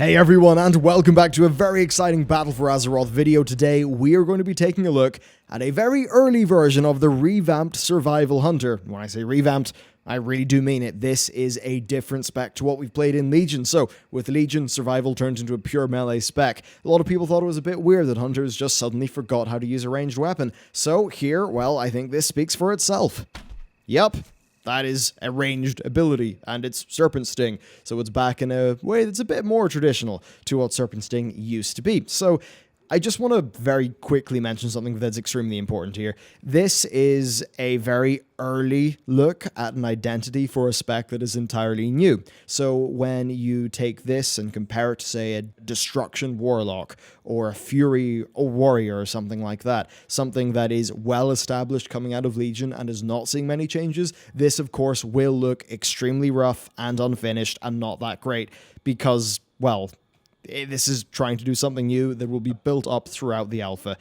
Hey everyone, and welcome back to a very exciting Battle for Azeroth video. Today we are going to be taking a look at a very early version of the revamped Survival Hunter. When I say revamped, I really do mean it. This is a different spec to what we've played in Legion. So, with Legion, Survival turned into a pure melee spec. A lot of people thought it was a bit weird that Hunters just suddenly forgot how to use a ranged weapon. So here, well, I think this speaks for itself. Yup. That is a ranged ability, and it's Serpent Sting, so it's back in a way that's a bit more traditional to what Serpent Sting used to be. So I just want to very quickly mention something that's extremely important here. This is a very early look at an identity for a spec that is entirely new. So when you take this and compare it to, say, a Destruction Warlock or a Fury Warrior or something like that, something that is well established coming out of Legion and is not seeing many changes, this of course will look extremely rough and unfinished and not that great because, well, this is trying to do something new that will be built up throughout the alpha,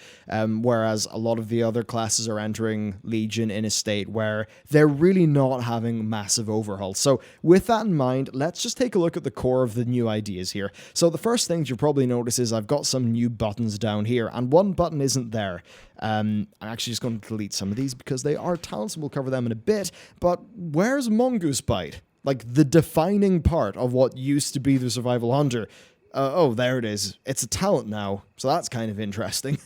whereas a lot of the other classes are entering Legion in a state where they're really not having massive overhauls. So with that in mind, let's just take a look at the core of the new ideas here. So the first thing you'll probably notice is I've got some new buttons down here, and one button isn't there. I'm actually just going to delete some of these because they are talents, and we'll cover them in a bit, but where's Mongoose Bite? Like, the defining part of what used to be the Survival Hunter. Oh, there it is. It's a talent now, so that's kind of interesting.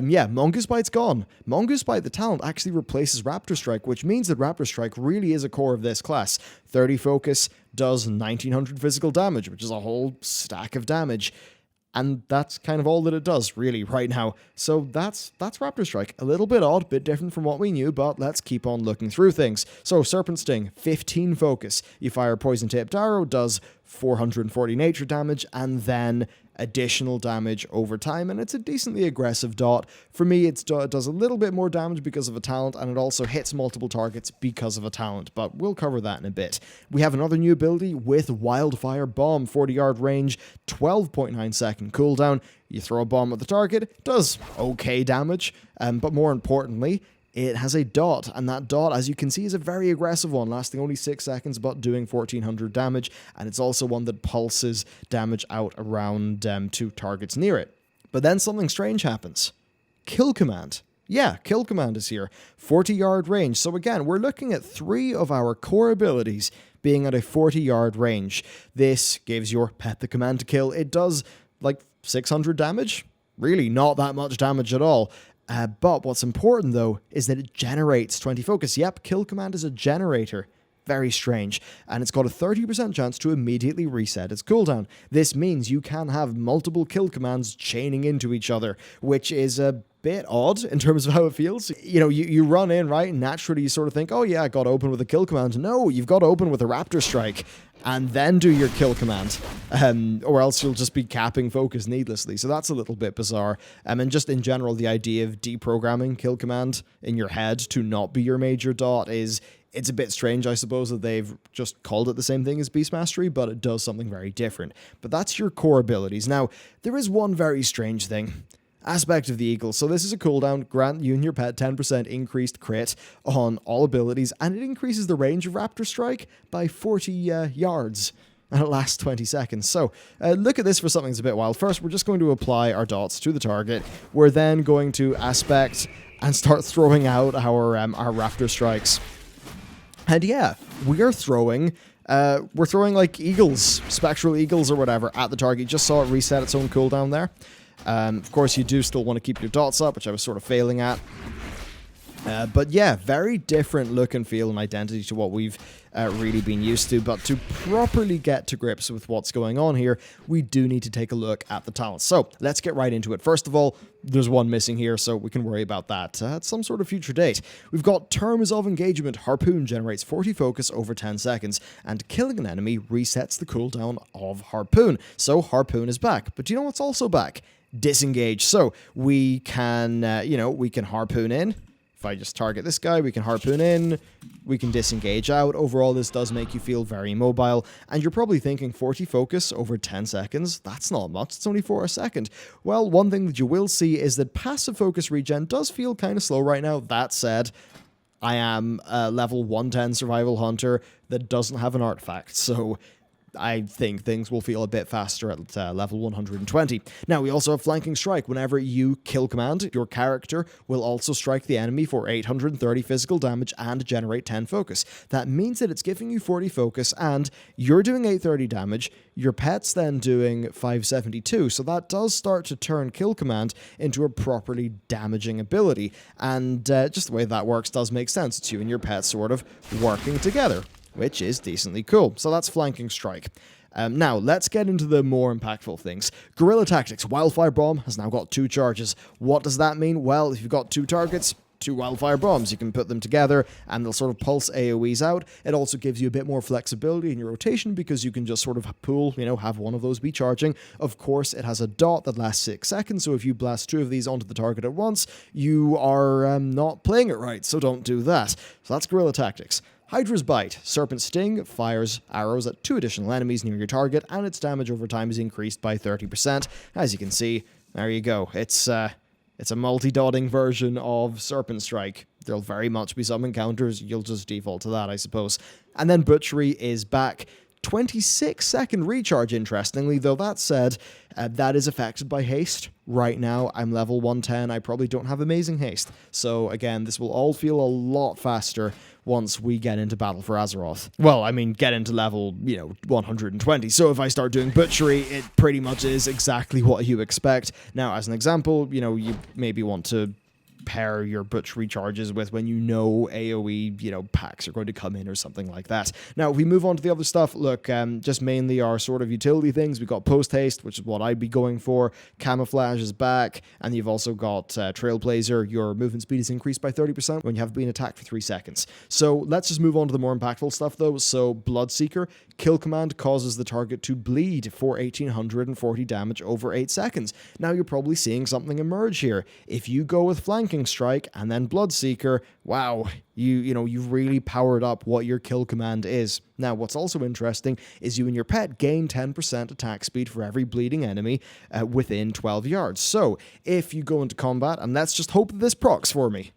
Yeah, Mongoose Bite's gone. Mongoose Bite, the talent, actually replaces Raptor Strike, which means that Raptor Strike really is a core of this class. 30 focus, does 1900 physical damage, which is a whole stack of damage. And that's kind of all that it does, really, right now. So that's Raptor Strike. A little bit odd, bit different from what we knew, but let's keep on looking through things. So, Serpent Sting, 15 focus. You fire a poison-tipped arrow, does 440 nature damage, and then additional damage over time, and it's a decently aggressive dot. For me, it does a little bit more damage because of a talent, and it also hits multiple targets because of a talent, but we'll cover that in a bit. We have another new ability with Wildfire Bomb, 40-yard range, 12.9 second cooldown. You throw a bomb at the target, does okay damage, but more importantly, it has a dot, and that dot, as you can see, is a very aggressive one, lasting only 6 seconds, but doing 1400 damage, and it's also one that pulses damage out around 2 targets near it. But then something strange happens. Kill Command. Yeah, Kill Command is here. 40-yard range. So again, we're looking at 3 of our core abilities being at a 40-yard range. This gives your pet the command to kill. It does, like, 600 damage. Really not that much damage at all. But what's important, though, is that it generates 20 focus. Yep, Kill Command is a generator. Very strange. And it's got a 30% chance to immediately reset its cooldown. This means you can have multiple kill commands chaining into each other, which is a bit odd in terms of how it feels. You know, you run in, right, and naturally you sort of think, oh yeah, I got to open with a kill command. No, you've got to open with a Raptor Strike and then do your kill command, or else you'll just be capping focus needlessly. So that's a little bit bizarre. And just in general, the idea of deprogramming kill command in your head to not be your major dot it's a bit strange, I suppose, that they've just called it the same thing as Beast Mastery, but it does something very different. But that's your core abilities. Now, there is one very strange thing. Aspect of the Eagle. So this is a cooldown, grant you and your pet 10% increased crit on all abilities, and it increases the range of Raptor Strike by 40 yards, and it lasts 20 seconds. So look at this for something that's a bit wild. First, we're just going to apply our dots to the target. We're then going to aspect and start throwing out our Raptor Strikes. And yeah, we're throwing like eagles, spectral eagles or whatever, at the target. You just saw it reset its own cooldown there. Of course, you do still want to keep your dots up, which I was sort of failing at. But yeah, very different look and feel and identity to what we've really been used to. But to properly get to grips with what's going on here, we do need to take a look at the talents. So let's get right into it. First of all, there's one missing here, so we can worry about that at some sort of future date. We've got Terms of Engagement. Harpoon generates 40 focus over 10 seconds, and killing an enemy resets the cooldown of Harpoon. So Harpoon is back. But do you know what's also back? Disengage. So we can, we can harpoon in. If I just target this guy, we can harpoon in, we can disengage out. Overall, this does make you feel very mobile, and you're probably thinking 40 focus over 10 seconds, that's not much, it's only 4 a second. Well, one thing that you will see is that passive focus regen does feel kind of slow right now. That said, I am a level 110 Survival Hunter that doesn't have an artifact, so I think things will feel a bit faster at level 120. Now, we also have Flanking Strike. Whenever you kill command, your character will also strike the enemy for 830 physical damage and generate 10 focus. That means that it's giving you 40 focus, and you're doing 830 damage, your pet's then doing 572, so that does start to turn kill command into a properly damaging ability, and just the way that works does make sense. It's you and your pet sort of working together, which is decently cool. So that's Flanking Strike. Now, let's get into the more impactful things. Guerrilla Tactics. Wildfire Bomb has now got 2 charges. What does that mean? Well, if you've got 2 targets, 2 Wildfire Bombs, you can put them together and they'll sort of pulse AoEs out. It also gives you a bit more flexibility in your rotation because you can just sort of pool, have one of those be charging. Of course, it has a dot that lasts 6 seconds, so if you blast 2 of these onto the target at once, you are not playing it right, so don't do that. So that's Guerrilla Tactics. Hydra's Bite. Serpent Sting fires arrows at 2 additional enemies near your target, and its damage over time is increased by 30%. As you can see, there you go. It's a multi-dotting version of Serpent Strike. There'll very much be some encounters. You'll just default to that, I suppose. And then Butchery is back. 26-second recharge, interestingly, though that said, that is affected by haste. Right now, I'm level 110. I probably don't have amazing haste. So again, this will all feel a lot faster once we get into Battle for Azeroth. Well, I mean, get into level, 120. So if I start doing Butchery, it pretty much is exactly what you expect. Now, as an example, you maybe want to pair your Butchery charges with when AoE, packs are going to come in or something like that. Now, if we move on to the other stuff, look, just mainly our sort of utility things. We've got Post Haste, which is what I'd be going for. Camouflage is back, and you've also got Trailblazer. Your movement speed is increased by 30% when you have been attacked for 3 seconds. So let's just move on to the more impactful stuff, though. So Bloodseeker, kill command causes the target to bleed for 1840 damage over 8 seconds. Now, you're probably seeing something emerge here. If you go with Flanking Strike and then Bloodseeker, wow, you've really powered up what your kill command is. Now, what's also interesting is you and your pet gain 10% attack speed for every bleeding enemy within 12 yards. So, if you go into combat, and let's just hope that this procs for me.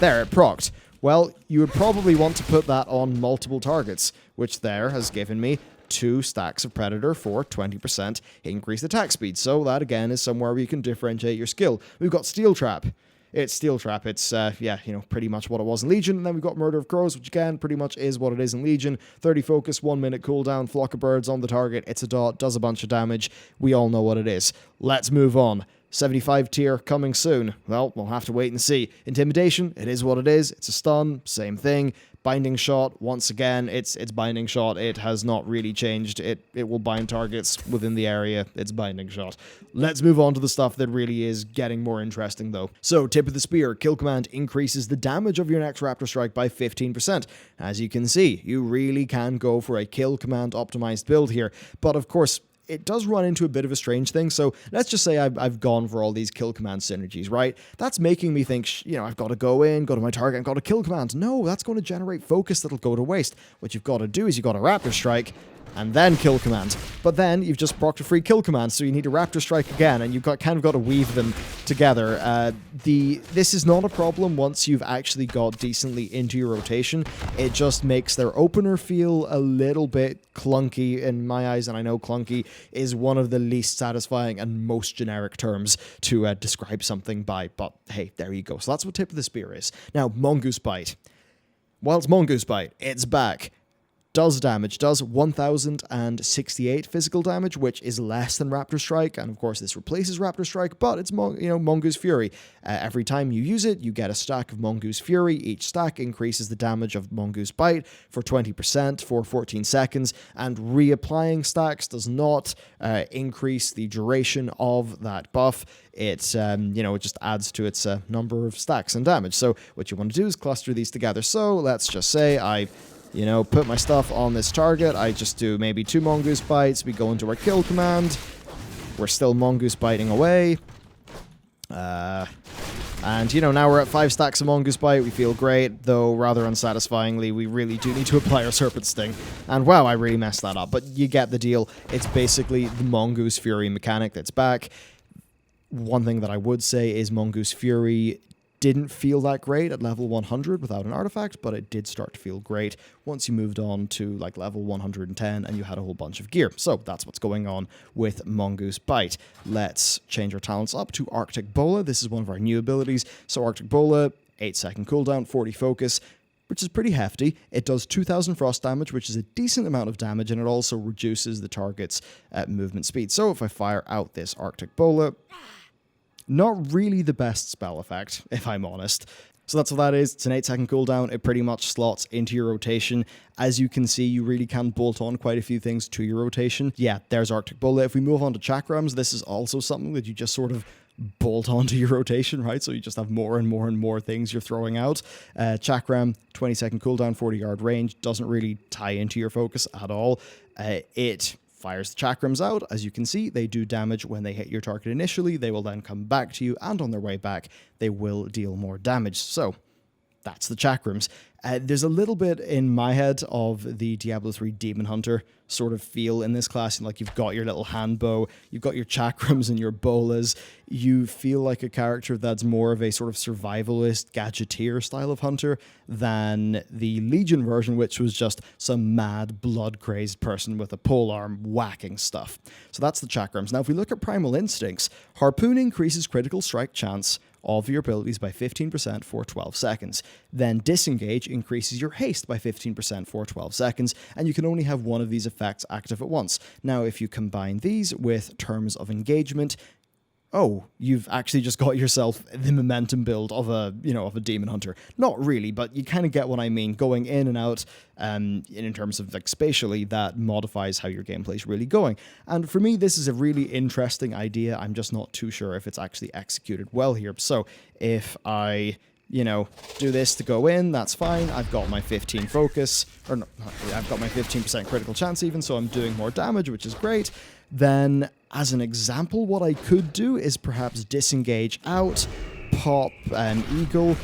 There, it procced. Well, you would probably want to put that on multiple targets, which there has given me 2 stacks of Predator for 20% increased attack speed. So that, again, is somewhere where you can differentiate your skill. We've got Steel Trap. It's Steel Trap. It's, pretty much what it was in Legion. And then we've got Murder of Crows, which, again, pretty much is what it is in Legion. 30 focus, 1 minute cooldown, flock of birds on the target. It's a dot, does a bunch of damage. We all know what it is. Let's move on. 75 tier coming soon. Well, we'll have to wait and see. Intimidation, it is what it is. It's a stun, same thing. Binding Shot, once again, it's Binding Shot. It has not really changed. It will bind targets within the area. It's Binding Shot. Let's move on to the stuff that really is getting more interesting, though. So, Tip of the Spear. Kill command increases the damage of your next Raptor Strike by 15%. As you can see, you really can go for a kill command optimized build here. But, of course, it does run into a bit of a strange thing. So let's just say I've gone for all these kill command synergies, right? That's making me think, I've got to go to my target, I've got to kill command. No, that's going to generate focus that'll go to waste. What you've got to do is you've got a Raptor Strike and then kill command. But then you've just procced a free kill command, so you need a Raptor Strike again, and you've kind of got to weave them together. This is not a problem once you've actually got decently into your rotation. It just makes their opener feel a little bit clunky in my eyes, and I know clunky is one of the least satisfying and most generic terms to describe something by, but hey, there you go. So that's what Tip of the Spear is. Now, Mongoose Bite. While it's Mongoose Bite, it's back. Does 1,068 physical damage, which is less than Raptor Strike, and of course this replaces Raptor Strike, but it's Mongoose Fury. Every time you use it, you get a stack of Mongoose Fury. Each stack increases the damage of Mongoose Bite for 20% for 14 seconds, and reapplying stacks does not increase the duration of that buff. It just adds to its number of stacks and damage. So what you want to do is cluster these together. So let's just say I put my stuff on this target. I just do maybe 2 Mongoose Bites. We go into our kill command. We're still Mongoose Biting away. And, now we're at 5 stacks of Mongoose Bite. We feel great, though rather unsatisfyingly, we really do need to apply our Serpent Sting. And wow, I really messed that up. But you get the deal. It's basically the Mongoose Fury mechanic that's back. One thing that I would say is Mongoose Fury didn't feel that great at level 100 without an artifact, but it did start to feel great once you moved on to like level 110 and you had a whole bunch of gear. So that's what's going on with Mongoose Bite. Let's change our talents up to Arctic Bola. This is one of our new abilities. So Arctic Bola, 8-second cooldown, 40 focus, which is pretty hefty. It does 2,000 frost damage, which is a decent amount of damage, and it also reduces the target's movement speed. So if I fire out this Arctic Bola, not really the best spell effect, if I'm honest. So that's what that is. It's an 8-second cooldown. It pretty much slots into your rotation. As you can see, you really can bolt on quite a few things to your rotation. Yeah, there's Arctic Bola. If we move on to Chakrams, this is also something that you just sort of bolt onto your rotation, right? So you just have more and more and more things you're throwing out. Chakram, 20-second cooldown, 40-yard range. Doesn't really tie into your focus at all. It fires the chakrams out. As you can see, they do damage when they hit your target initially. They will then come back to you, and on their way back, they will deal more damage. So that's the chakrams. There's a little bit in my head of the Diablo 3 Demon Hunter sort of feel in this class. Like, you've got your little hand bow, you've got your chakrams and your bolas. You feel like a character that's more of a sort of survivalist, gadgeteer style of hunter than the Legion version, which was just some mad, blood-crazed person with a polearm whacking stuff. So that's the chakrams. Now, if we look at Primal Instincts, Harpoon increases critical strike chance of your abilities by 15% for 12 seconds. Then Disengage increases your haste by 15% for 12 seconds, and you can only have one of these effects active at once. Now, if you combine these with Terms of Engagement, oh, you've actually just got yourself the momentum build of a Demon Hunter. Not really, but you kind of get what I mean. Going in and out, in terms of like spatially, that modifies how your gameplay is really going. And for me, this is a really interesting idea. I'm just not too sure if it's actually executed well here. So if I, do this to go in, that's fine. I've got my 15 focus, or no, I've got my 15% critical chance even, so I'm doing more damage, which is great. Then, as an example, what I could do is perhaps disengage out, pop Eagle,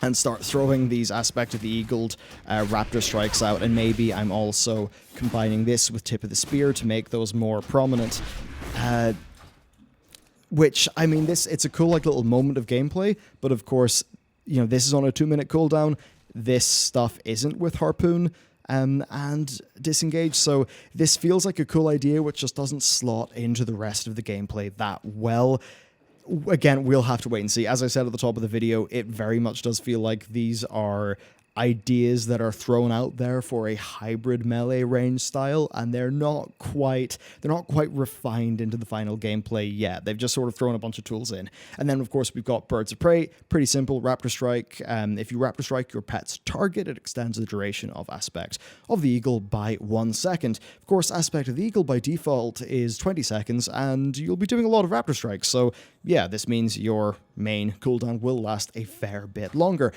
and start throwing these Aspect of the Eagled Raptor Strikes out, and maybe I'm also combining this with Tip of the Spear to make those more prominent. Which, I mean, it's a cool like little moment of gameplay, but of course, this is on a 2-minute cooldown. This stuff isn't with Harpoon and Disengage, so this feels like a cool idea which just doesn't slot into the rest of the gameplay that well. Again, we'll have to wait and see. As I said at the top of the video, it very much does feel like these are ideas that are thrown out there for a hybrid melee range style, and they're not quite refined into the final gameplay yet. They've just sort of thrown a bunch of tools in. And then, of course, we've got Birds of Prey. Pretty simple, Raptor Strike. If you Raptor Strike your pet's target, it extends the duration of Aspect of the Eagle by 1 second. Of course, Aspect of the Eagle by default is 20 seconds, and you'll be doing a lot of Raptor Strikes. So, yeah, this means your main cooldown will last a fair bit longer.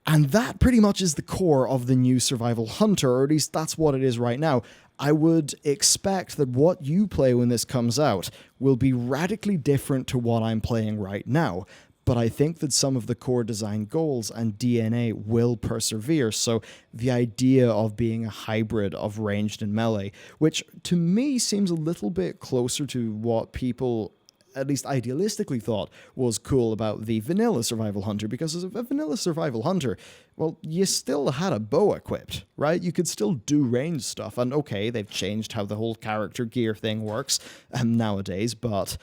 And that pretty much is the core of the new Survival Hunter, or at least that's what it is right now. I would expect that what you play when this comes out will be radically different to what I'm playing right now, but I think that some of the core design goals and DNA will persevere, so the idea of being a hybrid of ranged and melee, which to me seems a little bit closer to what people at least idealistically thought was cool about the vanilla Survival Hunter, because as a vanilla Survival Hunter, well, you still had a bow equipped, right? You could still do range stuff, and okay, they've changed how the whole character gear thing works nowadays, but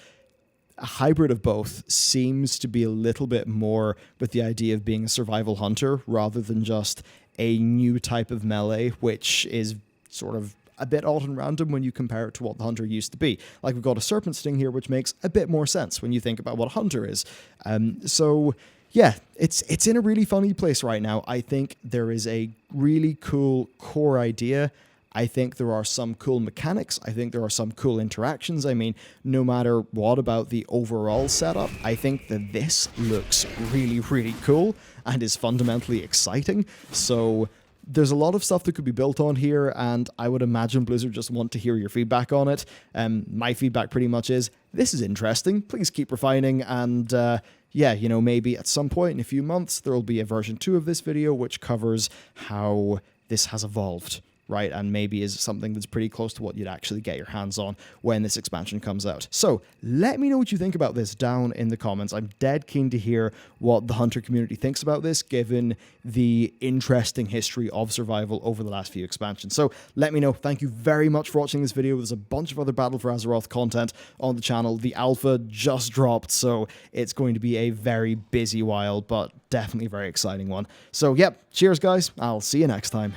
a hybrid of both seems to be a little bit more with the idea of being a Survival Hunter rather than just a new type of melee, which is sort of a bit odd and random when you compare it to what the Hunter used to be. Like, we've got a Serpent Sting here, which makes a bit more sense when you think about what a Hunter is. So, yeah, it's in a really funny place right now. I think there is a really cool core idea. I think there are some cool mechanics. I think there are some cool interactions. I mean, no matter what about the overall setup, I think that this looks really, really cool and is fundamentally exciting. So there's a lot of stuff that could be built on here, and I would imagine Blizzard just want to hear your feedback on it. My feedback pretty much is, this is interesting, please keep refining, and yeah, maybe at some point in a few months, there will be a version 2 of this video which covers how this has evolved right? And maybe is something that's pretty close to what you'd actually get your hands on when this expansion comes out. So let me know what you think about this down in the comments. I'm dead keen to hear what the Hunter community thinks about this, given the interesting history of survival over the last few expansions. So let me know. Thank you very much for watching this video. There's a bunch of other Battle for Azeroth content on the channel. The alpha just dropped, so it's going to be a very busy while, but definitely a very exciting one. So yep, cheers guys. I'll see you next time.